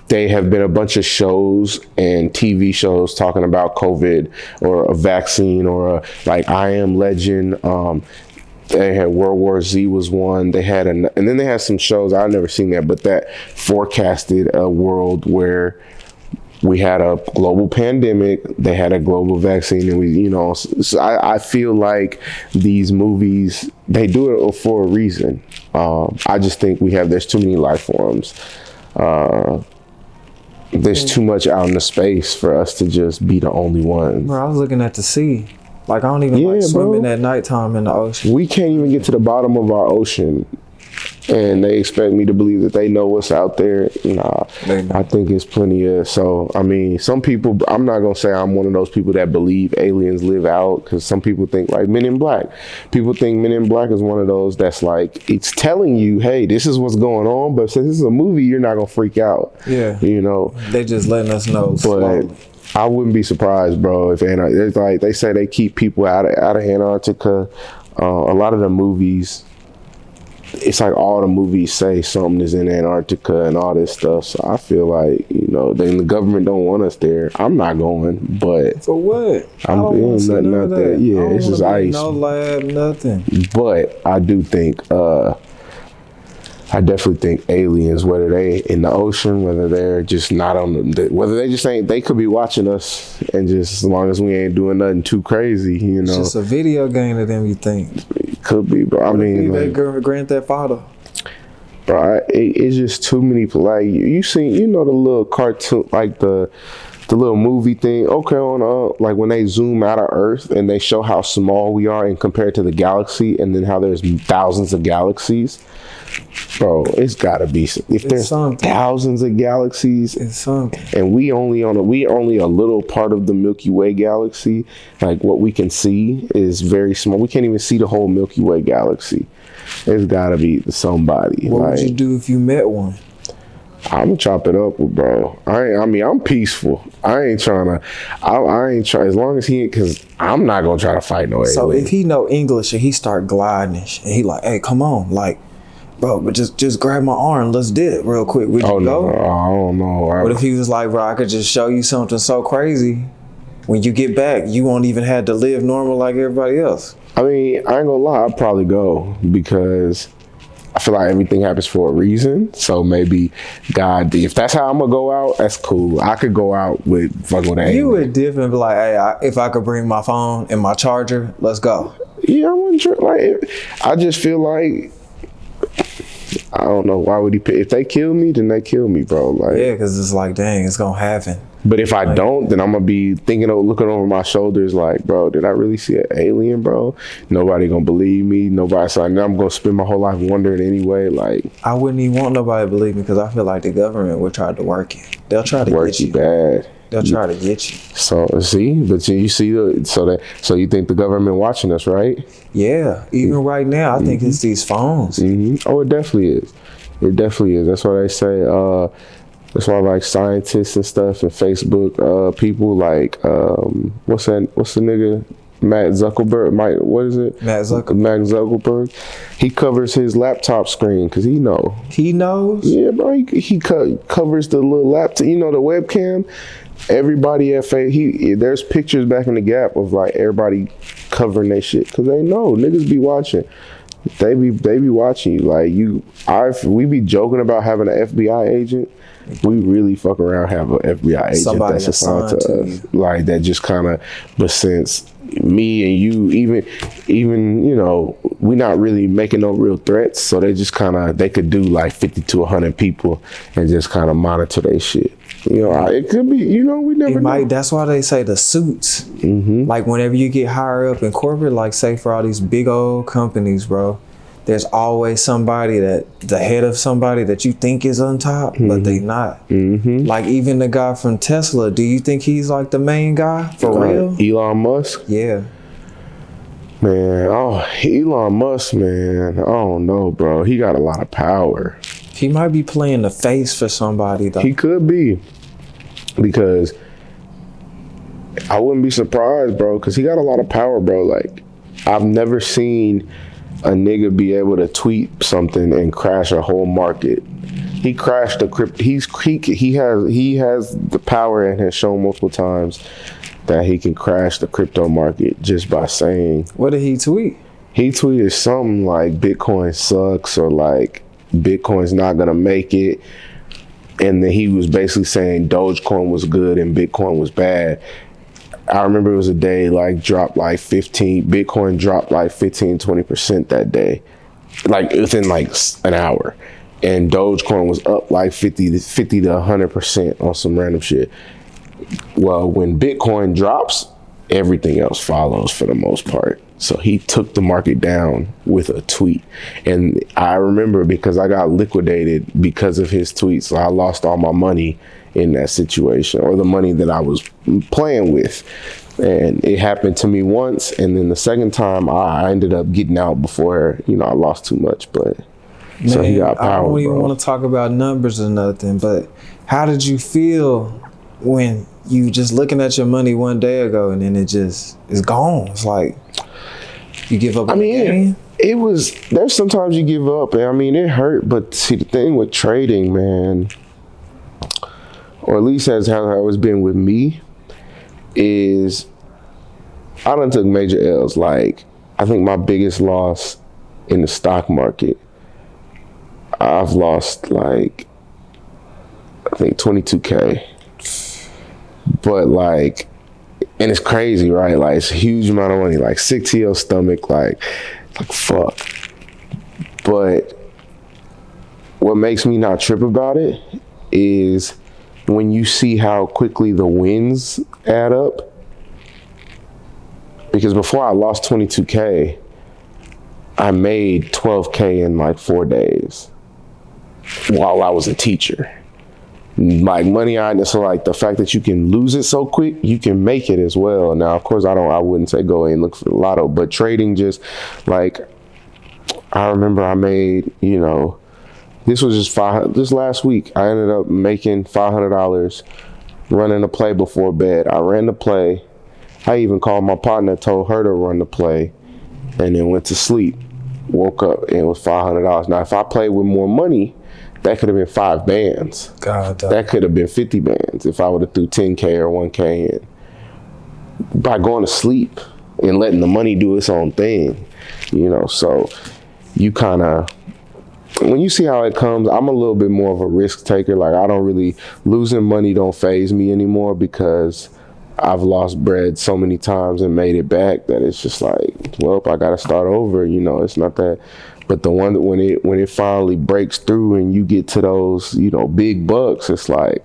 They have been a bunch of shows and TV shows talking about COVID or a vaccine or like I Am Legend. They had World War Z was one. They had and then they had some shows I've never seen that, but that forecasted a world where we had a global pandemic. They had a global vaccine, and we, you know. So I feel like these movies, they do it for a reason. I just think there's too many life forms. There's too much out in the space for us to just be the only ones. Bro, I was looking at the sea. Like, I don't even like swimming at nighttime in the ocean. We can't even get to the bottom of our ocean, and they expect me to believe that they know what's out there. Nah, I think it's plenty of. So, I mean, some people, I'm not going to say I'm one of those people that believe aliens live out, because some people think like Men in Black. People think Men in Black is one of those that's like, it's telling you, hey, this is what's going on, but since this is a movie, you're not going to freak out. Yeah. You know? They just letting us know slowly. I wouldn't be surprised, bro, if it's like they say they keep people out of Antarctica. A lot of the movies, it's like all the movies say something is in Antarctica and all this stuff. So I feel like, you know, then the government don't want us there. I'm not going, but for what? I'm doing nothing out there. Yeah, it's just ice. No lab, nothing. But I do think. I definitely think aliens, whether they in the ocean, whether they're just not on whether they just ain't, they could be watching us, and just as long as we ain't doing nothing too crazy, you know. It's just a video game to them, you think? It could be, bro. I mean, like, Grand Theft Auto. Bro, it's just too many. Like you seen, you know, the little cartoon, like the little movie thing. Okay, on like when they zoom out of Earth and they show how small we are and compared to the galaxy, and then how there's thousands of galaxies. Bro, it's gotta be. If there's thousands of galaxies, it's something, and we only a little part of the Milky Way galaxy. Like what we can see is very small. We can't even see the whole Milky Way galaxy. It's gotta be somebody. What would you do if you met one? I'm gonna chop it up with bro. I'm peaceful. I ain't trying. As long as because I'm not gonna try to fight no alien. So if he know English and he start gliding and he like, hey, come on, like. Bro, but just grab my arm. Let's do it real quick. Would you go? No, I don't know. What if he was like, bro, I could just show you something so crazy. When you get back, you won't even have to live normal like everybody else. I mean, I ain't gonna lie. I'd probably go because I feel like everything happens for a reason. So maybe God, if that's how I'm gonna go out, that's cool. I could go out with fucking with an alien. You would dip and be like, hey, if I could bring my phone and my charger, let's go. Yeah, I wouldn't like. I just feel like. I don't know, why would he pick? If they kill me, then they kill me, bro. Like, yeah, because it's like, dang, it's gonna happen. But if I don't, then I'm gonna be thinking of looking over my shoulders like, bro, did I really see an alien, bro? Nobody gonna believe me. Nobody. So I'm gonna spend my whole life wondering anyway. Like, I wouldn't even want nobody to believe me because I feel like the government would try to work it. They'll try to work get you bad. They'll try to get you. So see, but you see, so you think the government watching us, right? Yeah, even right now, I think it's these phones. Oh, it definitely is. It definitely is. That's why they say. That's why like scientists and stuff and Facebook people like what's the nigga Matt Zuckerberg? What is it? Matt Zuckerberg. He covers his laptop screen because he know. He knows. Yeah, bro. He covers the little laptop. You know, the webcam. Everybody at there's pictures back in the Gap of like everybody covering their shit because they know niggas be watching. They be watching you. Like we be joking about having an FBI agent. We really fuck around have an FBI agent Somebody that's assigned to us. you. Like that just kind of, but since me and you, even you know, we not really making no real threats, so they just kind of, they could do like 50 to 100 people and just kind of monitor their shit. You know, it could be, you know, we never know. That's why they say the suits. Like whenever you get higher up in corporate, like say for all these big old companies, bro, there's always somebody the head of somebody that you think is on top, but they not. Like even the guy from Tesla, do you think he's like the main guy for real? Elon Musk? Yeah. Man, Elon Musk, man, I don't know, bro. He got a lot of power. He might be playing the face for somebody though. He could be, because I wouldn't be surprised, bro, because he got a lot of power, bro. Like, I've never seen a nigga be able to tweet something and crash a whole market. He crashed the crypto. He has the power and has shown multiple times that he can crash the crypto market just by saying. What did he tweet? He tweeted something like Bitcoin sucks or like Bitcoin's not gonna make it. And then he was basically saying Dogecoin was good and Bitcoin was bad. I remember it was a day like Bitcoin dropped like 15-20% that day, like within like an hour, and Dogecoin was up like 50 to 100% on some random shit. Well, when Bitcoin drops, everything else follows for the most part. So he took the market down with a tweet. And I remember because I got liquidated because of his tweets. So I lost all my money in that situation, or the money that I was playing with. And it happened to me once. And then the second time I ended up getting out before, you know, I lost too much. But Man, so he got power, I don't even bro. want to talk about numbers or nothing, but how did you feel when you just looking at your money one day ago and then it just is gone? It's like you give up on the game? It was, there's sometimes you give up. I mean, it hurt, but see, the thing with trading, man, or at least that's how it's been with me, is I done took major L's. Like, I think my biggest loss in the stock market, I've lost like, I think 22K. But like, and it's crazy, right? Like, it's a huge amount of money, like sick to your stomach, like fuck. But what makes me not trip about it is when you see how quickly the wins add up. Because before I lost 22K, I made 12K in like 4 days while I was a teacher. Like money, so like the fact that you can lose it so quick, you can make it as well. Now, of course, I wouldn't say go and look for the lotto, but trading, just like, I remember I made, you know, this was just last week, I ended up making $500 running a play before bed. I ran the play. I even called my partner, told her to run the play, and then went to sleep. Woke up and it was $500. Now, if I played with more money, that could have been 5 bands. God, that could have been 50 bands if I would have threw 10K or 1K in. By going to sleep and letting the money do its own thing, you know. So you kind of, when you see how it comes, I'm a little bit more of a risk taker. Like, I don't really, losing money don't faze me anymore because I've lost bread so many times and made it back that it's just like, well, I got to start over. You know, it's not that. But the one that when it finally breaks through and you get to those, you know, big bucks, it's like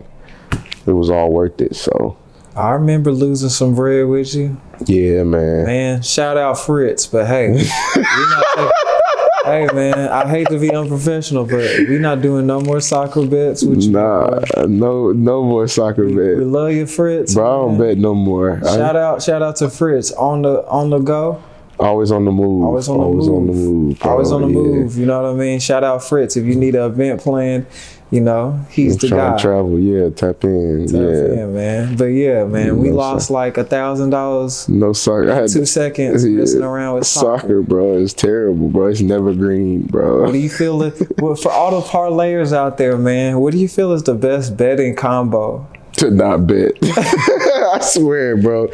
it was all worth it. So I remember losing some bread with you. Yeah, man. Man, shout out Fritz, but hey, hey man, I hate to be unprofessional, but we not doing no more soccer bets with you. Nah, no more soccer bets. We love you, Fritz. Bro, I don't bet no more. Shout out to Fritz on the go. Always on the move. Always on the move. Bro. Always on the move. You know what I mean? Shout out Fritz. If you need an event planned, you know, he's the guy. To travel, yeah, tap in. Tap in, man. But yeah, man, we lost like $1,000. No soccer. 2 seconds messing around with soccer. Bro, it's terrible, bro. It's never green, bro. What do you feel well, for all the parlayers out there, man, what do you feel is the best betting combo? To not bet. I swear, bro.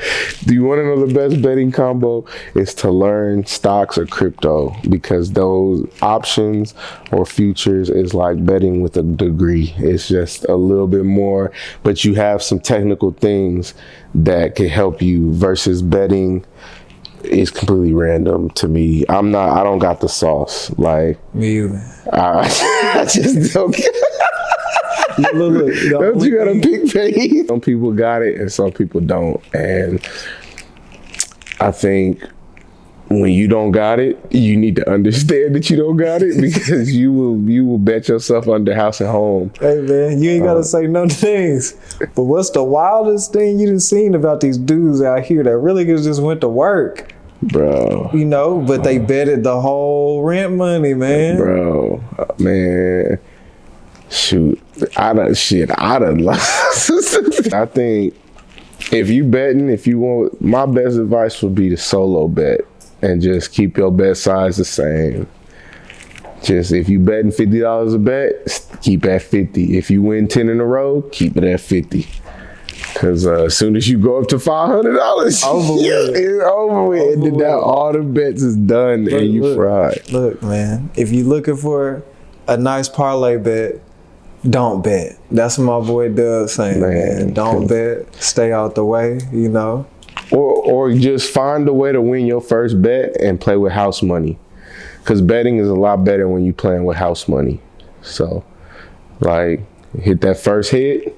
Do you want to know the best betting combo? It's to learn stocks or crypto, because those options or futures is like betting with a degree. It's just a little bit more, but you have some technical things that can help you versus betting. It's completely random to me. I don't got the sauce. Like, Me either. I just don't get. Look, Don't you got a big face? Some people got it and some people don't. And I think when you don't got it, you need to understand that you don't got it, because you will bet yourself under house and home. Hey man, you ain't gotta say no things. But what's the wildest thing you done seen about these dudes out here that really just went to work? Bro. You know, but they betted the whole rent money, man. Bro, man. Shoot. I done lost. I think if you betting, if you want, my best advice would be to solo bet and just keep your bet size the same. Just if you betting $50 a bet, keep at 50. If you win 10 in a row, keep it at 50. Cause as soon as you go up to $500, it's over with. And then now all the bets is done and you fried. Look, man, if you looking for a nice parlay bet, don't bet. That's what my boy Doug saying, man. Don't bet. Stay out the way, you know. Or just find a way to win your first bet and play with house money. Because betting is a lot better when you playing with house money. So, like, hit that first hit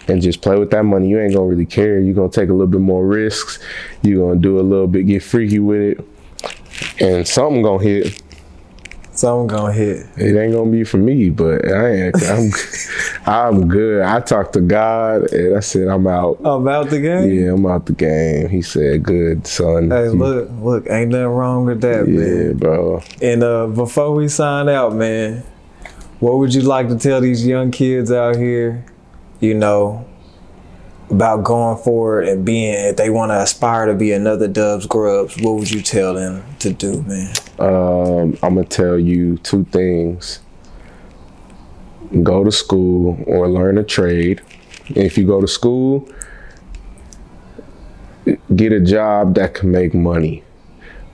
and just play with that money. You ain't gonna really care. You're gonna take a little bit more risks. You're gonna do a little bit, get freaky with it. And something gonna hit. Something gonna hit. It ain't gonna be for me, but I'm good. I talked to God and I said, I'm out. I'm out the game? Yeah, I'm out the game. He said, good, son. Hey, look, ain't nothing wrong with that, man. Yeah, bro. And before we sign out, man, what would you like to tell these young kids out here, you know, about going forward and being, if they want to aspire to be another Dubs Grubs, what would you tell them to do, man? I'm gonna tell you two things. Go to school or learn a trade. If you go to school, get a job that can make money.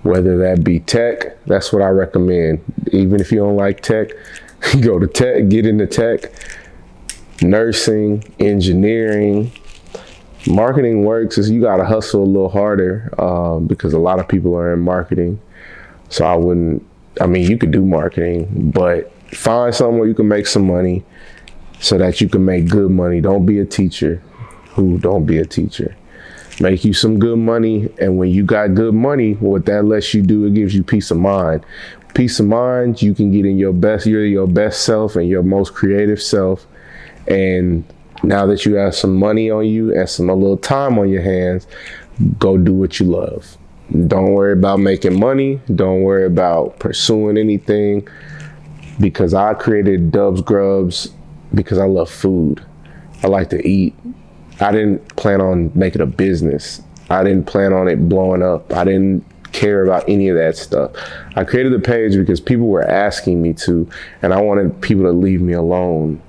Whether that be tech, that's what I recommend. Even if you don't like tech, go to tech, get into tech. Nursing, engineering. Marketing works is you gotta hustle a little harder because a lot of people are in marketing. So you could do marketing, but find something where you can make some money so that you can make good money. Don't be a teacher. Don't be a teacher. Make you some good money, and when you got good money, what that lets you do, it gives you peace of mind. Peace of mind, you can get in your best self and your most creative self. And now that you have some money on you and a little time on your hands, go do what you love. Don't worry about making money. Don't worry about pursuing anything, because I created Dubs Grubs because I love food. I like to eat. I didn't plan on making a business. I didn't plan on it blowing up. I didn't care about any of that stuff. I created the page because people were asking me to, and I wanted people to leave me alone.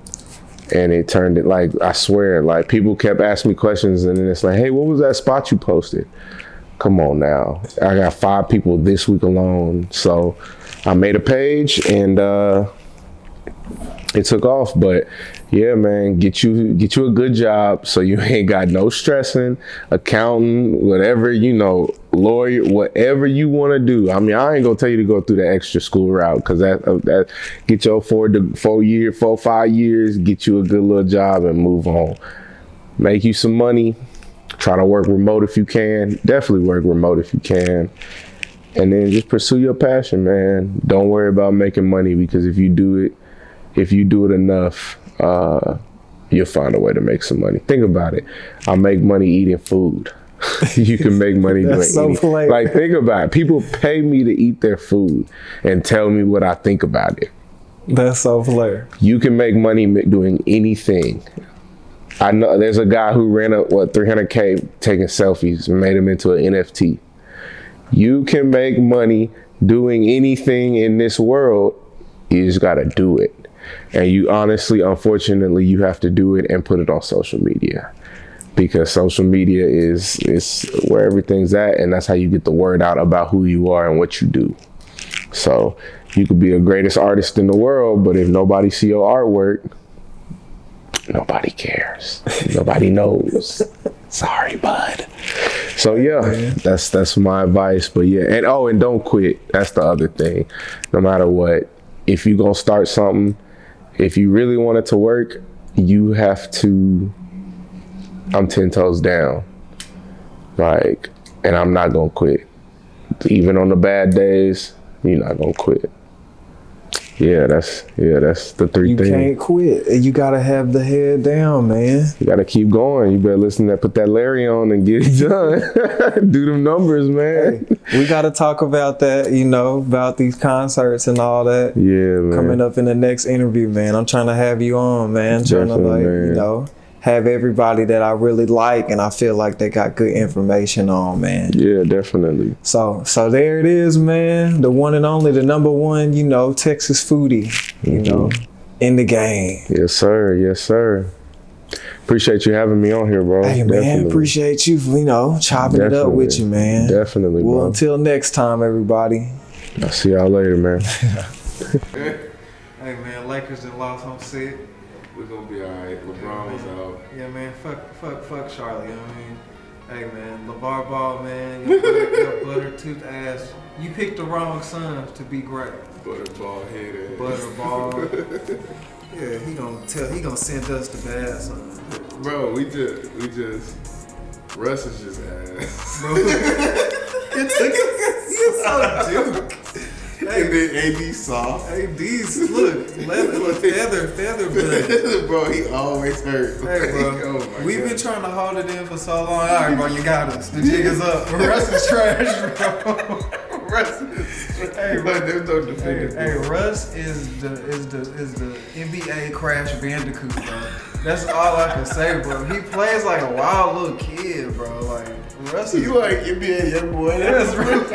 And it turned it, like, I swear, like, people kept asking me questions, and then it's like, hey, what was that spot you posted? Come on now. I got 5 people this week alone. So I made a page and it took off. But yeah, man, get you a good job so you ain't got no stressing, accountant, whatever, lawyer, whatever you want to do. I mean, I ain't gonna tell you to go through the extra school route, because that get your 5 years, get you a good little job and move on. Make you some money. Try to work remote if you can. Definitely work remote if you can. And then just pursue your passion, man. Don't worry about making money, because if you do it enough, you'll find a way to make some money. Think about it. I make money eating food. You can make money doing anything. Like, think about it. People pay me to eat their food and tell me what I think about it. That's so flair. You can make money doing anything. I know there's a guy who ran up 300K taking selfies and made him into an NFT. You can make money doing anything in this world. You just got to do it. And you honestly, unfortunately, you have to do it and put it on social media. because social media is where everything's at, and that's how you get the word out about who you are and what you do. So you could be the greatest artist in the world, but if nobody see your artwork, nobody cares. Nobody knows. Sorry, bud. So yeah, that's my advice. But yeah, and don't quit. That's the other thing. No matter what, if you gonna start something, if you really want it to work, you have to. I'm 10 toes down. Like, and I'm not gonna quit. Even on the bad days, you're not gonna quit. Yeah, that's the three things. You can't quit. You gotta have the head down, man. You gotta keep going. You better listen to that, put that Larry on and get it done. Do them numbers, man. Hey, we gotta talk about that, about these concerts and all that. Yeah, man. Coming up in the next interview, man. I'm trying to have you on, man. Definitely, man. Have everybody that I really like and I feel like they got good information on, man. Yeah, definitely. So there it is, man. The one and only, the number one, Texas foodie, in the game. Yes, sir. Yes, sir. Appreciate you having me on here, bro. Hey, man, definitely. appreciate you, chopping it up with you, man. Definitely, well, bro. Until next time, everybody. I'll see y'all later, man. Hey, man, Lakers that lost on set. We're gonna be alright. LeBron was out. Yeah, man. Fuck Charlie. You know what I mean? Hey, man. LeVar Ball, man. Your butter tooth ass. You picked the wrong son to be great. Butterball head ass. Butterball. Yeah, he gonna send us the bad son. Bro, we just Russ is just ass. Bro, you're so duke. Hey, and then AD soft. AD's look feather butt. Bro, he always hurt. Hey, bro, oh we've been trying to hold it in for so long. All right, bro, you got us. The jig is up. Russ is trash, bro. Russ is. Hey, bro, there's no defending. Hey, Russ is the NBA Crash Bandicoot, bro. That's all I can say, bro. He plays like a wild little kid, bro. Like Russ is. You like NBA young boy? Yes, bro.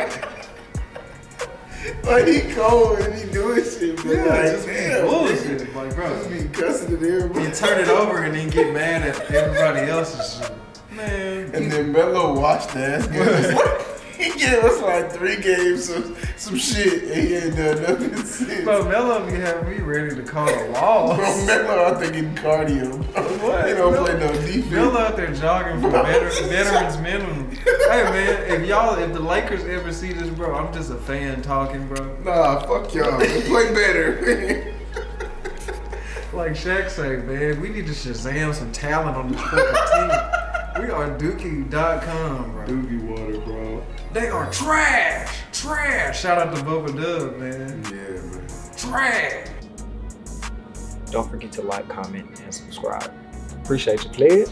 Like he cold and he doing shit, but just be bullshit. Like, bro, just be cussing at everybody. You turn it over and then get mad at everybody else's shit. Man. And then Melo watched that. He gave us like 3 games of some shit and he ain't done nothing since. Bro, Melo be having me ready to call a loss. Bro, Melo out there getting cardio. What? He don't play no defense. Melo out there jogging for veterans minimum. Hey man, if the Lakers ever see this, bro, I'm just a fan talking, bro. Nah, fuck y'all. Play better. Like Shaq say, man, we need to Shazam some talent on this fucking team. We are Dookie.com, bro. Dookie water, bro. They are trash. Shout out to Bubba Dub, man. Yeah, man. Trash. Don't forget to like, comment, and subscribe. Appreciate you, Pled.